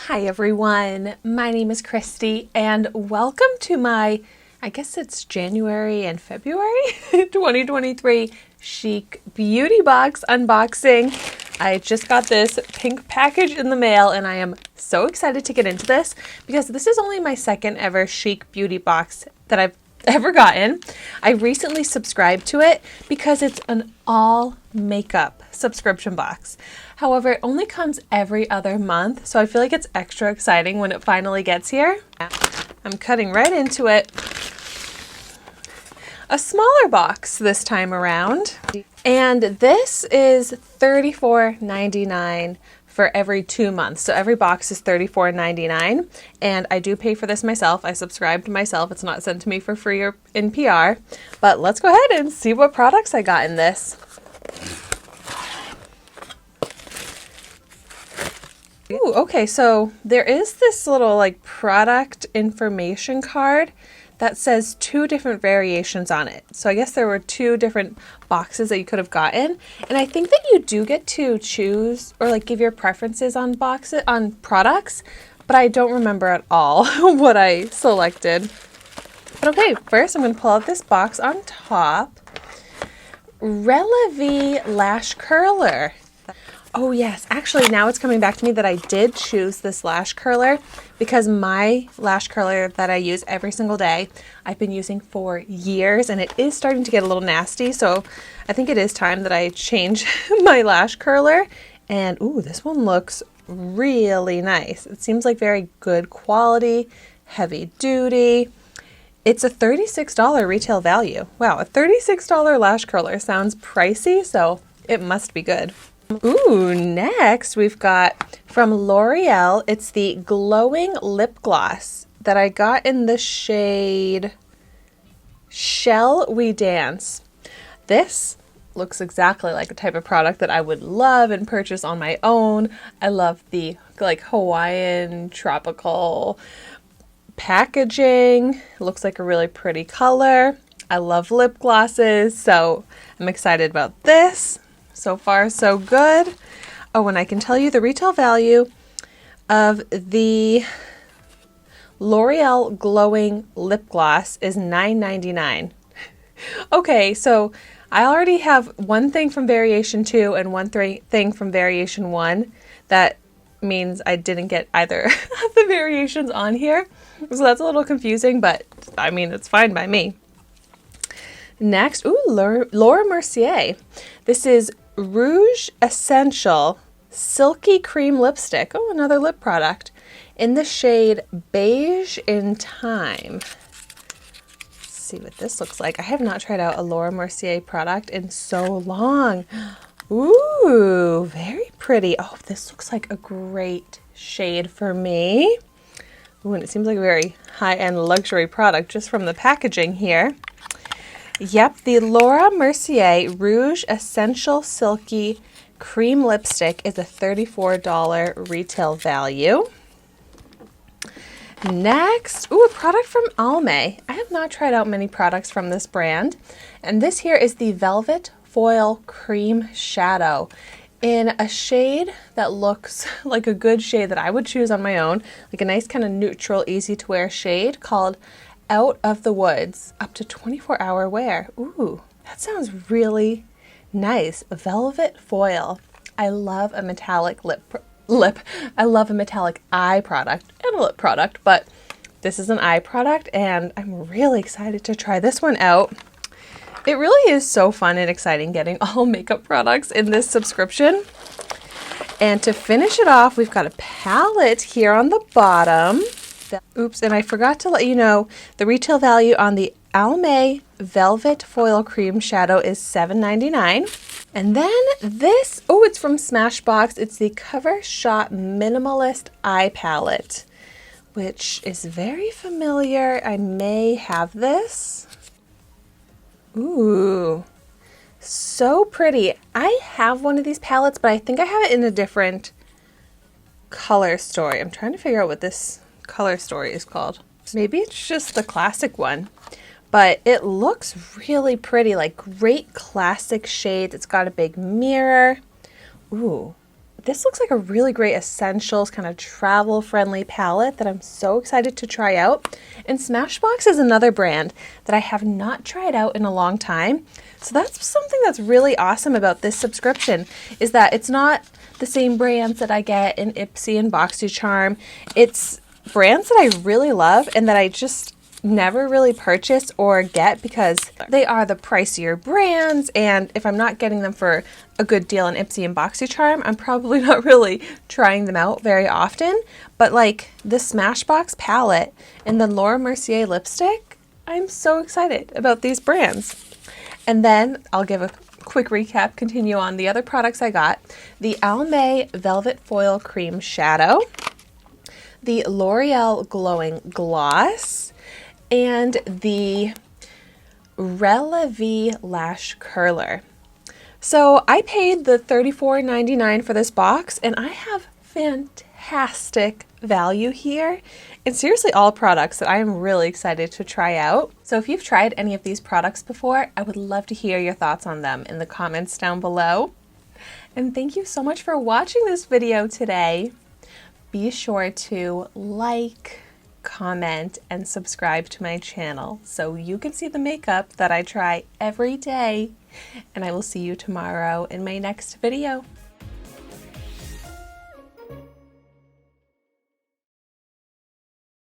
Hi everyone, my name is Christy and welcome to my, I guess it's January and February 2023 Chic Beauty Box unboxing. I just got this pink package in the mail and I am so excited to get into this because this is only my second ever Chic Beauty Box that I've ever gotten. I recently subscribed to it because it's an all makeup subscription box. However, it only comes every other month, so I feel like it's extra exciting when it finally gets here. I'm cutting right into it. A smaller box this time around. And this is $34.99 for every 2 months. So every box is $34.99. And I do pay for this myself. I subscribed myself. It's not sent to me for free or in PR. But let's go ahead and see what products I got in this. Ooh, okay, so there is this little like product information card that says 2 different variations on it. So I guess there were 2 different boxes that you could have gotten. And I think that you do get to choose or like give your preferences on products, but I don't remember at all what I selected. But okay, first I'm going to pull out this box on top. Releve Lash Curler. Oh yes, actually now it's coming back to me that I did choose this lash curler because my lash curler that I use every single day, I've been using for years and it is starting to get a little nasty. So I think it is time that I change my lash curler. And ooh, this one looks really nice. It seems like very good quality, heavy duty. It's a $36 retail value. Wow, a $36 lash curler sounds pricey, so it must be good. Ooh, next we've got from L'Oreal, it's the glowing lip gloss that I got in the shade Shall We Dance. This looks exactly like the type of product that I would love and purchase on my own. I love the like Hawaiian tropical packaging. It looks like a really pretty color. I love lip glosses, so I'm excited about this. So far, so good. Oh, and I can tell you the retail value of the L'Oreal Glowing Lip Gloss is $9.99. Okay, so I already have one thing from Variation 2 and one thing from Variation 1. That means I didn't get either of the variations on here. So that's a little confusing, but I mean, it's fine by me. Next, ooh, Laura Mercier. This is Rouge Essential Silky Cream Lipstick. Oh, another lip product in the shade Beige in Time. Let's see what this looks like. I have not tried out a Laura Mercier product in so long. Ooh, very pretty. Oh, this looks like a great shade for me. Ooh, and it seems like a very high-end luxury product just from the packaging here. Yep, the Laura Mercier Rouge Essential Silky Cream Lipstick is a $34 retail value. Next, ooh, a product from Almay. I have not tried out many products from this brand. And this here is the Velvet Foil Cream Shadow in a shade that looks like a good shade that I would choose on my own, like a nice kind of neutral, easy to wear shade called Out of the Woods, up to 24-hour wear. Ooh, that sounds really nice. Velvet foil. I love a metallic I love a metallic eye product and a lip product, but this is an eye product and I'm really excited to try this one out. It really is so fun and exciting getting all makeup products in this subscription. And to finish it off, we've got a palette here on the bottom. Oops, and I forgot to let you know the retail value on the Almay Velvet Foil Cream Shadow is $7.99. And then this, oh, it's from Smashbox. It's the Cover Shot Minimalist Eye Palette, which is very familiar. I may have this. Ooh, so pretty. I have one of these palettes, but I think I have it in a different color story. I'm trying to figure out what this color story is called. Maybe it's just the classic one, but it looks really pretty, like great classic shades. It's got a big mirror. Ooh, this looks like a really great essentials kind of travel friendly palette that I'm so excited to try out. And Smashbox is another brand that I have not tried out in a long time. So that's something that's really awesome about this subscription, is that it's not the same brands that I get in Ipsy and BoxyCharm. It's brands that I really love and that I just never really purchase or get because they are the pricier brands, and if I'm not getting them for a good deal in Ipsy and BoxyCharm, I'm probably not really trying them out very often. But like the Smashbox palette and the Laura Mercier lipstick, I'm so excited about these brands. And then I'll give a quick recap, continue on the other products I got. The Almay Velvet Foil Cream Shadow, the L'Oreal Glowing Gloss, and the Releve Lash Curler. So I paid the $34.99 for this box, and I have fantastic value here. And seriously, all products that I am really excited to try out. So if you've tried any of these products before, I would love to hear your thoughts on them in the comments down below. And thank you so much for watching this video today. Be sure to like, comment, and subscribe to my channel so you can see the makeup that I try every day. And I will see you tomorrow in my next video.